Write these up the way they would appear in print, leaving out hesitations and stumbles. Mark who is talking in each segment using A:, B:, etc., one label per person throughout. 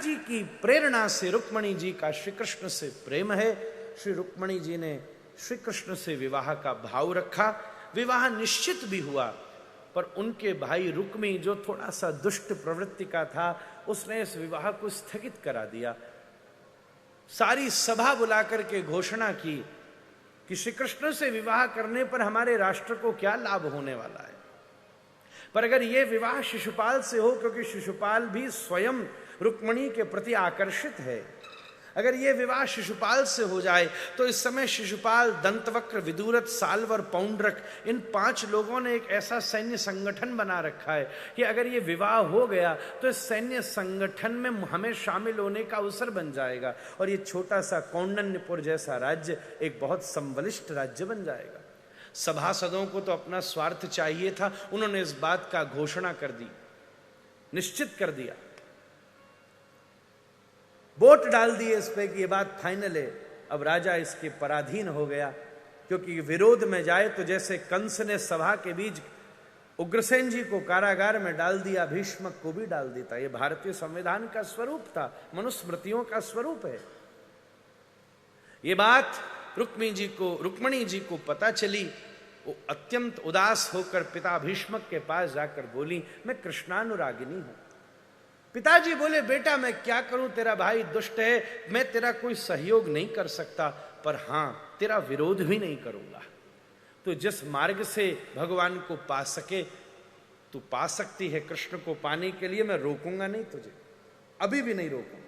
A: जी की प्रेरणा से रुक्मणी जी का श्री कृष्ण से प्रेम है। श्री रुक्मणी जी ने श्री कृष्ण से विवाह का भाव रखा। विवाह निश्चित भी हुआ, पर उनके भाई रुक्मी जो थोड़ा सा दुष्ट प्रवृत्ति का था, उसने इस विवाह को स्थगित करा दिया। सारी सभा बुलाकर के घोषणा की कि श्री कृष्ण से विवाह करने पर हमारे राष्ट्र को क्या लाभ होने वाला है, पर अगर यह विवाह शिशुपाल से हो, क्योंकि शिशुपाल भी स्वयं रुक्मणी के प्रति आकर्षित है, अगर यह विवाह शिशुपाल से हो जाए तो इस समय शिशुपाल, दंतवक्र, विदुरथ, साल्वर, पौंड्रक, इन 5 लोगों ने एक ऐसा सैन्य संगठन बना रखा है कि अगर यह विवाह हो गया तो इस सैन्य संगठन में हमें शामिल होने का अवसर बन जाएगा और यह छोटा सा कौंडन्यपुर जैसा राज्य एक बहुत संबलिष्ठ राज्य बन जाएगा। सभासदों को तो अपना स्वार्थ चाहिए था, उन्होंने इस बात का घोषणा कर दी, निश्चित कर दिया, वोट डाल दिए इस पे कि ये बात फाइनल है। अब राजा इसके पराधीन हो गया, क्योंकि विरोध में जाए तो जैसे कंस ने सभा के बीच उग्रसेन जी को कारागार में डाल दिया, भीष्मक को भी डाल देता। ये भारतीय संविधान का स्वरूप था, मनुस्मृतियों का स्वरूप है। ये बात रुक्मणी जी को पता चली। वो अत्यंत उदास होकर पिता भीष्मक के पास जाकर बोली, मैं कृष्णानुरागिनी हूं। पिताजी बोले, बेटा मैं क्या करूं, तेरा भाई दुष्ट है, मैं तेरा कोई सहयोग नहीं कर सकता, पर हां तेरा विरोध भी नहीं करूंगा। तो जिस मार्ग से भगवान को पा सके तू पा सकती है, कृष्ण को पाने के लिए मैं रोकूंगा नहीं तुझे, अभी भी नहीं रोकूंगा।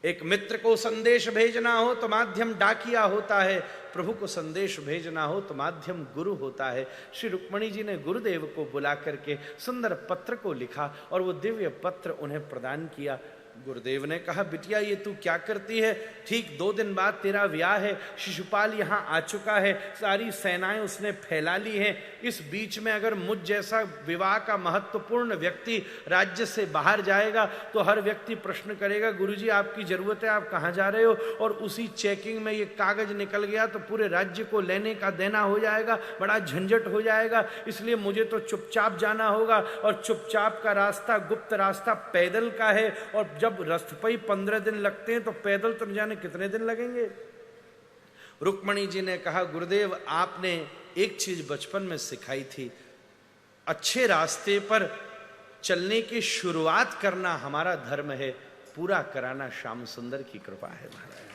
A: एक मित्र को संदेश भेजना हो तो माध्यम डाकिया होता है, प्रभु को संदेश भेजना हो तो माध्यम गुरु होता है। श्री रुक्मणी जी ने गुरुदेव को बुला करके सुंदर पत्र को लिखा और वो दिव्य पत्र उन्हें प्रदान किया। गुरुदेव ने कहा, बिटिया ये तू क्या करती है, ठीक 2 दिन बाद तेरा ब्याह है, शिशुपाल यहाँ आ चुका है, सारी सेनाएं उसने फैला ली हैं, इस बीच में अगर मुझ जैसा विवाह का महत्वपूर्ण व्यक्ति राज्य से बाहर जाएगा तो हर व्यक्ति प्रश्न करेगा, गुरुजी आपकी जरूरत है, आप कहाँ जा रहे हो, और उसी चेकिंग में ये कागज निकल गया तो पूरे राज्य को लेने का देना हो जाएगा, बड़ा झंझट हो जाएगा, इसलिए मुझे तो चुपचाप जाना होगा, और चुपचाप का रास्ता, गुप्त रास्ता पैदल का है, और जब रथ पर ही 15 दिन लगते हैं तो पैदल तो न जाने कितने दिन लगेंगे। रुक्मणी जी ने कहा, गुरुदेव आपने एक चीज बचपन में सिखाई थी, अच्छे रास्ते पर चलने की शुरुआत करना हमारा धर्म है, पूरा कराना श्याम सुंदर की कृपा है महाराज,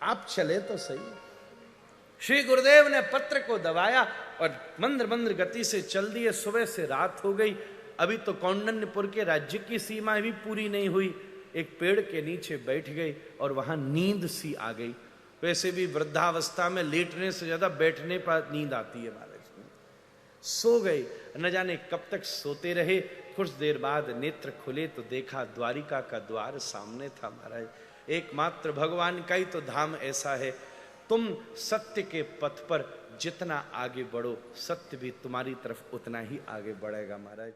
A: आप चले तो सही। श्री गुरुदेव ने पत्र को दबाया और मंद्र मंद्र गति से चल दिए। सुबह से रात हो गई, अभी तो कौंडन्यपुर के राज्य की सीमा भी पूरी नहीं हुई। एक पेड़ के नीचे बैठ गई और वहां नींद सी आ गई। वैसे भी वृद्धावस्था में लेटने से ज्यादा बैठने पर नींद आती है महाराज। सो गए, न जाने कब तक सोते रहे। कुछ देर बाद नेत्र खुले तो देखा द्वारिका का द्वार सामने था महाराज। एकमात्र भगवान का ही तो धाम ऐसा है, तुम सत्य के पथ पर जितना आगे बढ़ो, सत्य भी तुम्हारी तरफ उतना ही आगे बढ़ेगा महाराज।